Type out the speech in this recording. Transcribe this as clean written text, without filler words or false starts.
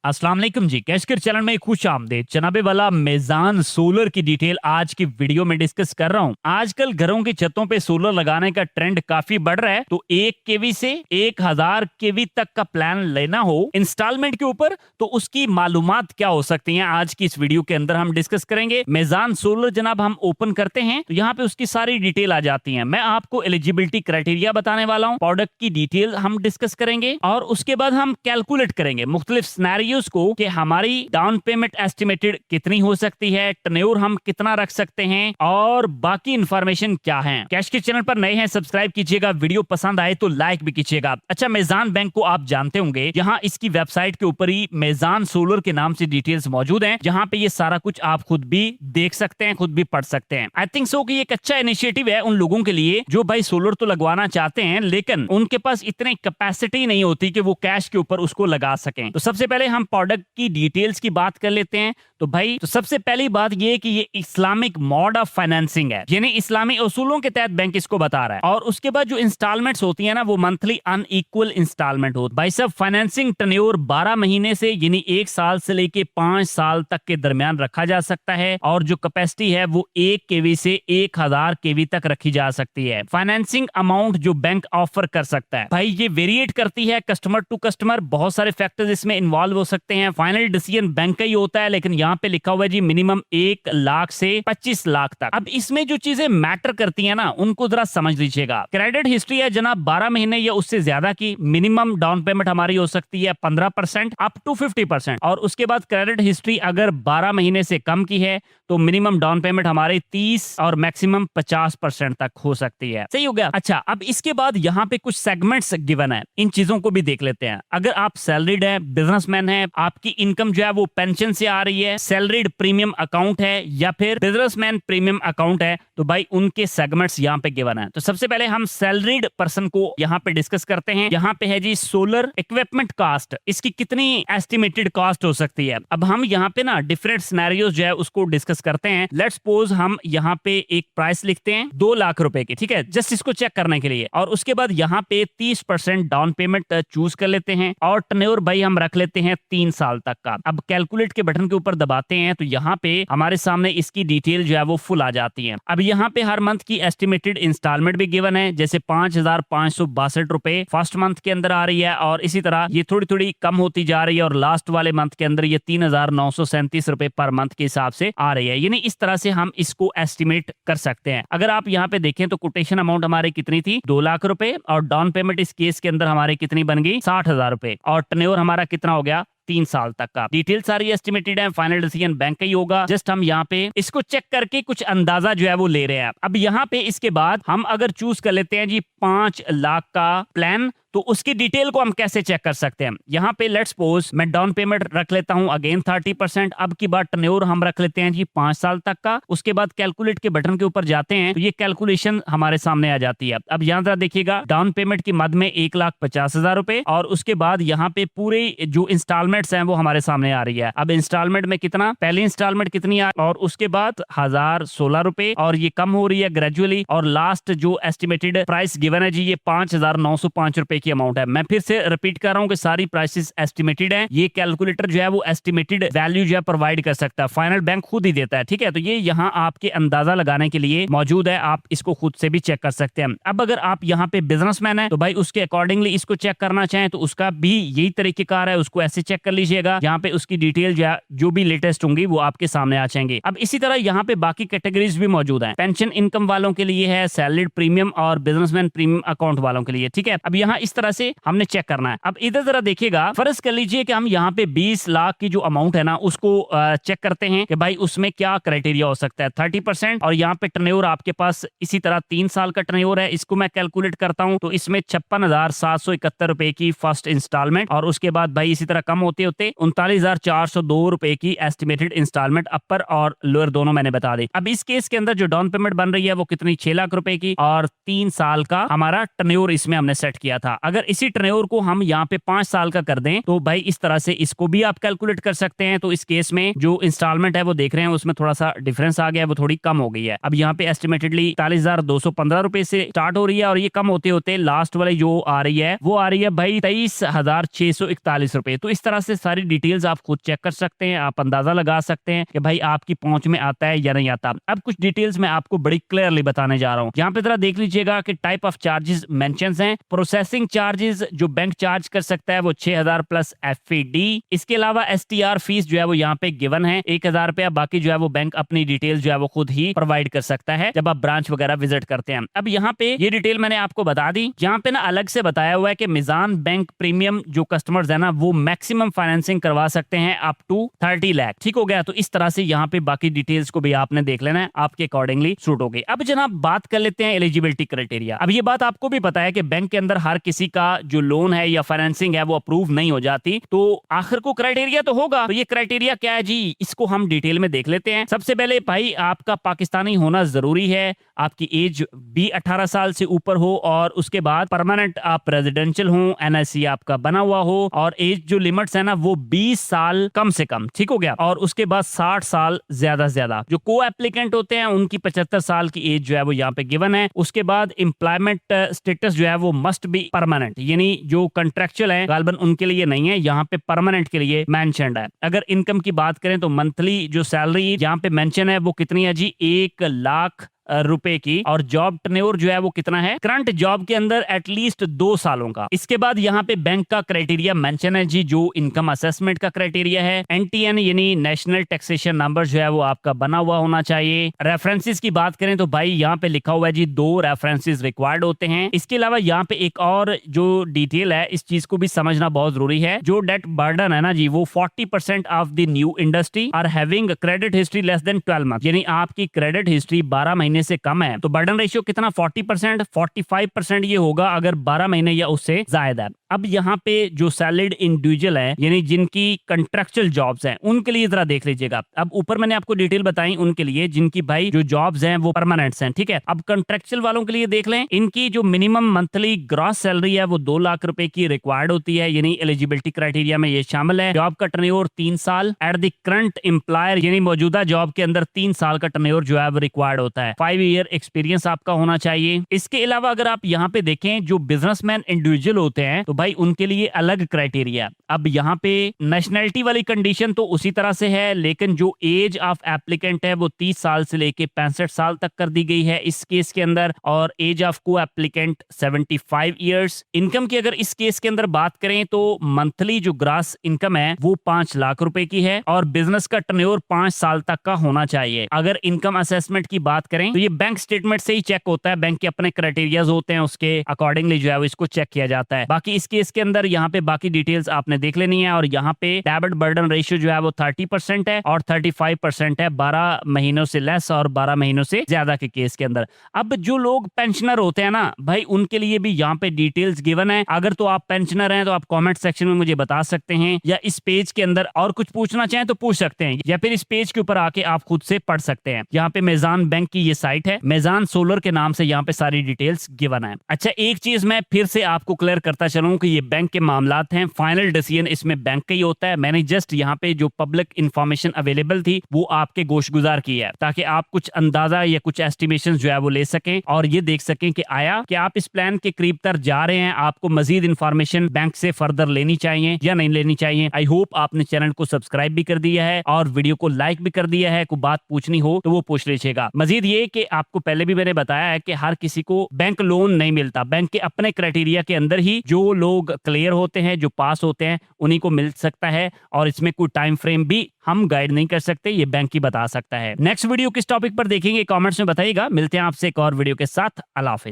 अस्सलाम वालेकुम जी, कैशकर चैनल में खुश आमदेद। जनाबे वाला मेजान सोलर की डिटेल आज की वीडियो में डिस्कस कर रहा हूँ। आजकल घरों की छतों पे सोलर लगाने का ट्रेंड काफी बढ़ रहा है, तो 1 केवी से 1000 केवी तक का प्लान लेना हो इंस्टॉलमेंट के ऊपर तो उसकी मालूमात क्या हो सकती हैं, आज की इस वीडियो के अंदर हम डिस्कस करेंगे। मेजान सोलर जनाब हम ओपन करते हैं तो यहाँ पे उसकी सारी डिटेल आ जाती है। मैं आपको एलिजिबिलिटी क्राइटेरिया बताने वाला हूँ, प्रोडक्ट की डिटेल हम डिस्कस करेंगे और उसके बाद हम कैलकुलेट करेंगे मुख्तलिफ सिनेरियोज को कि हमारी डाउन पेमेंट एस्टिमेटेड कितनी हो सकती है, टेन्योर हम कितना रख सकते हैं और बाकी इंफॉर्मेशन क्या है। कैश के चैनल पर नए हैं सब्सक्राइब कीजिएगा, वीडियो पसंद आए तो लाइक भी कीजिएगा। अच्छा, मेजान बैंक को आप जानते होंगे, यहाँ इसकी वेबसाइट के ऊपर ही मेजान सोलर के नाम से डिटेल्स मौजूद हैं, जहाँ पे ये सारा कुछ आप खुद भी देख सकते हैं, खुद भी पढ़ सकते हैं। आई थिंक सो कि ये एक अच्छा इनिशिएटिव है उन लोगों के लिए जो भाई सोलर तो लगवाना चाहते हैं लेकिन उनके पास इतनी कैपेसिटी नहीं होती कि वो कैश के ऊपर उसको लगा सकें। तो सबसे पहले हम प्रोडक्ट की डिटेल्स की बात कर लेते हैं। तो भाई तो सबसे पहली बात ये कि ये इस्लामिक मोड ऑफ फाइनेंसिंग है, यानी इस्लामी उसूलों के तहत बैंक इसको बता रहा है। और उसके बाद जो इंस्टॉलमेंट्स होती है ना, वो मंथली अनइक्वल इंस्टॉलमेंट होती है। भाई साहब, फाइनेंसिंग टेन्योर 12 महीने से यानी 1 साल से लेके 5 साल तक के दरमियान रखा जा सकता है और जो कैपेसिटी है वो 1 केवी से 1000 केवी तक रखी जा सकती है। फाइनेंसिंग अमाउंट जो बैंक ऑफर कर सकता है भाई ये वेरिएट करती है कस्टमर टू कस्टमर, बहुत सारे फैक्टर्स इसमें इन्वॉल्व हो सकते हैं। फाइनल डिसीजन बैंक का ही होता है, लेकिन यहाँ पे लिखा हुआ है जी मिनिमम 1 लाख से 25 लाख तक। अब इसमें जो चीजें मैटर करती है ना, उनको जरा समझ लीजिएगा। क्रेडिट हिस्ट्री है जनाब 12 महीने या उससे ज्यादा की, मिनिमम डाउन पेमेंट हमारी हो सकती है 15% अप टू 50%। और उसके बाद क्रेडिट हिस्ट्री अगर 12 महीने से कम की है तो मिनिमम डाउन पेमेंट हमारी 30 और मैक्सिमम 50% तक हो सकती है। सही हो गया। अच्छा, अब इसके बाद यहाँ पे कुछ सेगमेंट्स गिवन है, इन चीजों को भी देख लेते हैं। अगर आप सैलरीड है, बिजनेसमैन है, आपकी इनकम जो है वो पेंशन से आ रही है, सैलरीड प्रीमियम अकाउंट है या फिर बिजनेसमैन प्रीमियम अकाउंट है, तो भाई उनके सेगमेंट्स यहाँ पे गिवन है। तो सबसे पहले हम सैलरीड पर्सन को यहाँ पे डिस्कस करते हैं। यहाँ पे है जी सोलर इक्विपमेंट कॉस्ट, इसकी कितनी एस्टिमेटेड कॉस्ट हो सकती है। अब हम यहाँ पे ना डिफरेंट सिनेरियोज जो है उसको डिस्कस करते हैं। लेट्स सपोज हम यहाँ पे एक प्राइस लिखते हैं 2 लाख रुपए की, ठीक है, जस्ट इसको चेक करने के लिए। और उसके बाद यहाँ पे 30% डाउन पेमेंट चूज कर लेते हैं और टेन्योर भाई हम रख लेते हैं 3 साल तक का। अब कैलकुलेट के बटन के ऊपर दबाते हैं तो यहाँ पे हमारे सामने इसकी डिटेल जो है वो फुल आ जाती है। अब यहाँ पे हर मंथ की एस्टिमेटेड इंस्टॉलमेंट भी गिवन है, जैसे 5562 रुपए फर्स्ट मंथ के अंदर आ रही है और इसी तरह ये थोड़ी थोड़ी कम होती जा रही है और लास्ट वाले मंथ के अंदर ये 3937 रुपए पर मंथ के हिसाब से आ रही है। यानी इस तरह से हम इसको एस्टिमेट कर सकते हैं। अगर आप यहाँ पे देखें तो कोटेशन अमाउंट हमारी कितनी थी, 2 लाख रुपए, और डाउन पेमेंट इस केस के अंदर हमारी कितनी बन गई, 60,000 रुपए, और टेन्योर हमारा कितना हो गया, 3 साल तक का। डिटेल सारी एस्टिमेटेड है, फाइनल डिसीजन बैंक का ही होगा। जस्ट हम यहाँ पे इसको चेक करके कुछ अंदाजा जो है वो ले रहे हैं। अब यहाँ पे इसके बाद हम अगर चूज कर लेते हैं जी 5 लाख का प्लान, तो उसकी डिटेल को हम कैसे चेक कर सकते हैं। यहाँ पे लेट्स सपोज मैं डाउन पेमेंट रख लेता हूँ अगेन 30%। अब की बार टेन्योर हम रख लेते हैं जी 5 साल तक का। उसके बाद कैलकुलेट के बटन के ऊपर जाते हैं तो ये कैलकुलेशन हमारे सामने आ जाती है। अब यहाँ जरा देखिएगा, डाउन पेमेंट की मद में 1,50,000 रुपए और उसके बाद यहाँ पे पूरे जो इंस्टॉलमेंट्स हैं वो हमारे सामने आ रही है। अब इंस्टॉलमेंट में कितना, पहली इंस्टॉलमेंट कितनी आ और उसके बाद 1016 रुपए और ये कम हो रही है ग्रेजुअली। और लास्ट जो एस्टिमेटेड प्राइस गिवन है जी ये 5,905 रुपए की अमाउंट है। मैं फिर से रिपीट कर रहा हूँ कि सारी प्राइसेस एस्टिमेटेड हैं। ये कैलकुलेटर जो है वो एस्टिमेटेड वैल्यू जो है प्रोवाइड कर सकता है, फाइनल बैंक खुद ही देता है, ठीक है। तो ये यहाँ आपके अंदाजा लगाने के लिए मौजूद है, आप इसको खुद से भी चेक कर सकते हैं। अब अगर आप यहाँ पे बिजनेसमैन है तो भाई उसके अकॉर्डिंगली इसको चेक करना चाहें तो उसका भी यही तरीकेकार है, उसको ऐसे चेक कर लीजिएगा। यहाँ पे उसकी डिटेल जो भी लेटेस्ट होंगी वो आपके सामने आ जाएंगे। अब इसी तरह यहाँ पे बाकी कैटेगरीज भी मौजूद है, पेंशन इनकम वालों के लिए है, सैलरीड प्रीमियम और बिजनेसमैन प्रीमियम अकाउंट वालों के लिए, ठीक है। अब यहाँ इस तरह से हमने चेक करना है। अब इधर जरा देखिएगा, फर्ज कर लीजिए कि हम यहाँ पे 20 लाख की जो अमाउंट है ना उसको चेक करते हैं कि भाई उसमें क्या क्राइटेरिया हो सकता है। 30% और यहाँ पे टेन्योर आपके पास इसी तरह 3 साल का टेन्योर है, इसको मैं कैलकुलेट करता हूँ तो इसमें 56,771 रुपए की फर्स्ट इंस्टॉलमेंट और उसके बाद भाई इसी तरह कम होते होते 39,402 रुपए की एस्टिमेटेड इंस्टॉलमेंट अपर और लोअर दोनों मैंने बता दी। अब इस केस के अंदर जो डाउन पेमेंट बन रही है वो कितनी, 6 लाख रुपए की और 3 साल का हमारा टेन्योर इसमें हमने सेट किया था। अगर इसी टर्नओवर को हम यहाँ पे 5 साल का कर दें तो भाई इस तरह से इसको भी आप कैलकुलेट कर सकते हैं। तो इस केस में जो इंस्टॉलमेंट है वो देख रहे हैं उसमें थोड़ा सा डिफरेंस आ गया है, वो थोड़ी कम हो गई है। अब यहाँ पे एस्टिमेटेडली 41,215 रुपए से स्टार्ट हो रही है और ये कम होते होते लास्ट वाली जो आ रही है वो आ रही है भाई 23,641 रुपए। तो इस तरह से सारी डिटेल्स आप खुद चेक कर सकते हैं, आप अंदाजा लगा सकते हैं कि भाई आपकी पहुंच में आता है या नहीं आता। अब कुछ डिटेल्स मैं आपको बड़ी क्लियरली बताने जा रहा हूँ। यहाँ पे जरा देख लीजिएगा कि टाइप ऑफ चार्जेस मेंशंस हैं। प्रोसेसिंग चार्जेस जो बैंक चार्ज कर सकता है वो 6,000 प्लस FED। इसके अलावा STR फीस जो है वो यहाँ पे गिवन है 1,000 रुपया। बाकी जो है वो बैंक अपनी डिटेल जो है वो खुद ही प्रोवाइड कर सकता है जब आप ब्रांच वगैरह विजिट करते हैं। अब यहाँ पे ये डिटेल मैंने आपको बता दी। यहाँ पे ना अलग से बताया हुआ है कि मिजान बैंक प्रीमियम जो कस्टमर्स है ना वो मैक्सिमम फाइनेंसिंग करवा सकते हैं अप टू 30 लाख। ठीक हो गया। तो इस तरह से यहाँ पे बाकी डिटेल्स को भी आपने देख लेना है, आपके अकॉर्डिंगली सूट हो गई। अब जनाब बात कर लेते हैं एलिजिबिलिटी क्राइटेरिया। अब ये बात आपको भी पता है कि बैंक के अंदर हर किसी का जो लोन है या फाइनेंसिंग है वो अप्रूव नहीं हो जाती, तो आखिर को क्राइटेरिया तो होगा। तो ये क्राइटेरिया क्या है जी, इसको हम डिटेल में देख लेते हैं। सबसे पहले भाई आपका पाकिस्तानी होना जरूरी है, आपकी एज भी 18 साल से ऊपर हो और उसके बाद परमानेंट आप रेजिडेंशियल हो, NIC आपका बना हुआ हो और एज जो लिमिट्स है ना वो 20 साल कम से कम। ठीक हो गया। और उसके बाद 60 साल ज्यादा से ज्यादा। जो को एप्लीकेंट होते हैं उनकी 75 साल की एज जो है वो यहाँ पे गिवन है। उसके बाद एम्प्लॉयमेंट स्टेटस जो है वो मस्ट बी परमानेंट, यानी जो कंट्रेक्चुअल है गालबन उनके लिए नहीं है, यहाँ पे परमानेंट के लिए मेंशन्ड है। अगर इनकम की बात करें तो मंथली जो सैलरी यहाँ पे मेंशन है वो कितनी है जी, 1,00,000 रुपए की। और जॉब टर्नओवर जो है वो कितना है करंट जॉब के अंदर एटलीस्ट 2 सालों का। इसके बाद यहाँ पे बैंक का क्राइटेरिया मेंशन है जी, जो इनकम असेसमेंट का क्राइटेरिया है। NTN यानी नेशनल टैक्सेशन नंबर जो है वो आपका बना हुआ होना चाहिए। रेफरेंसेस की बात करें तो भाई यहाँ पे लिखा हुआ है जी 2 रेफरेंसेस रिक्वायर्ड होते हैं। इसके अलावा यहाँ पे एक और जो डिटेल है इस चीज को भी समझना बहुत जरूरी है। जो डेट बर्डन है ना जी वो 40% of the new industry are having credit history less than 12 month, यानी आपकी क्रेडिट हिस्ट्री 12 महीने से कम है तो बर्डन रेशियो कितना 40%, 45% ये होगा अगर 12 महीने या उससे ज्यादा है। अब यहाँ पे जो सैलरीड इंडिविजुअल है यानी जिनकी कंट्रेक्चुअल जॉब्स हैं उनके लिए जरा देख लीजिएगा। अब ऊपर मैंने आपको डिटेल बताई उनके लिए जिनकी भाई जो जॉब्स हैं वो परमानेंट्स हैं। ठीक है। अब कंट्रेक्चुअल वालों के लिए देख लें, इनकी जो मिनिमम मंथली ग्रॉस सैलरी है वो 2 लाख रुपए की रिक्वायर्ड होती है, यानी एलिजिबिलिटी क्राइटेरिया में ये शामिल है। जॉब का टर्नओवर 3 साल एट द करंट एम्प्लॉयर, यानी मौजूदा जॉब के अंदर 3 साल का टर्नओवर जो है वो रिक्वायर्ड होता है। 5 ईयर एक्सपीरियंस आपका होना चाहिए। इसके अलावा अगर आप यहाँ पे देखें जो बिजनेसमैन इंडिविजुअल होते हैं तो भाई उनके लिए अलग क्राइटेरिया। अब यहाँ पे नेशनैलिटी वाली कंडीशन तो उसी तरह से है, लेकिन जो एज ऑफ एप्लीकेंट है वो 30 साल से लेके 65 साल तक कर दी गई है इस केस के अंदर। और एज ऑफ को एप्लीकेंट 75 ईयर्स। इनकम की अगर इस केस के अंदर बात करें तो मंथली जो ग्रास इनकम है वो 5 लाख रुपए की है और बिजनेस का टर्नओवर 5 साल तक का होना चाहिए। अगर इनकम असेसमेंट की बात करें तो ये बैंक स्टेटमेंट से ही चेक होता है, बैंक के अपने क्राइटेरियाज होते हैं, उसके अकॉर्डिंगली जो है इसको चेक किया जाता है। बाकी इस केस के अंदर यहाँ पे बाकी डिटेल्स आपने देख लेनी है। और यहाँ पे डेबिट बर्डन रेशियो जो है वो 30% है और 35% है 12 महीनों से लेस और 12 महीनों से ज्यादा के केस के अंदर। अब जो लोग पेंशनर होते हैं ना भाई उनके लिए भी यहाँ पे डिटेल्स गिवन है। अगर तो आप पेंशनर हैं तो आप कमेंट सेक्शन में मुझे बता सकते हैं, या इस पेज के अंदर और कुछ पूछना चाहें तो पूछ सकते हैं, या फिर इस पेज के ऊपर आके आप खुद से पढ़ सकते हैं। यहाँ पे मेजान बैंक की ये साइट है, मेजान सोलर के नाम से यहाँ पे सारी डिटेल्स गिवन है। अच्छा, एक चीज मैं फिर से आपको क्लियर करता चलूं कि ये बैंक के मामलात हैं, फाइनल डिसीजन इसमें बैंक का ही होता है। मैंने जस्ट यहाँ पे जो पब्लिक इंफॉर्मेशन अवेलेबल थी वो आपके गोशगुजार की है, ताकि आप कुछ अंदाजा या कुछ एस्टिमेशन जो है वो ले सकें और ये देख सकें कि आया कि आप इस प्लान के करीब तर जा रहे हैं, आपको मजीद इंफॉर्मेशन बैंक से फर्दर लेनी चाहिए या नहीं लेनी चाहिए। आई होप आपने चैनल को सब्सक्राइब भी कर दिया है और वीडियो को लाइक भी कर दिया है। कोई बात पूछनी हो तो वो पूछ लीजिएगा। मजीद ये कि आपको पहले भी मैंने बताया है कि हर किसी को बैंक लोन नहीं मिलता, बैंक के अपने क्राइटेरिया के अंदर ही जो लोग क्लियर होते हैं, जो पास होते हैं, उन्हीं को मिल सकता है और इसमें कोई टाइम फ्रेम भी हम गाइड नहीं कर सकते, ये बैंक ही बता सकता है। नेक्स्ट वीडियो किस टॉपिक पर देखेंगे कमेंट्स में बताइएगा। मिलते हैं आपसे एक और वीडियो के साथ। अल्लाह हाफिज।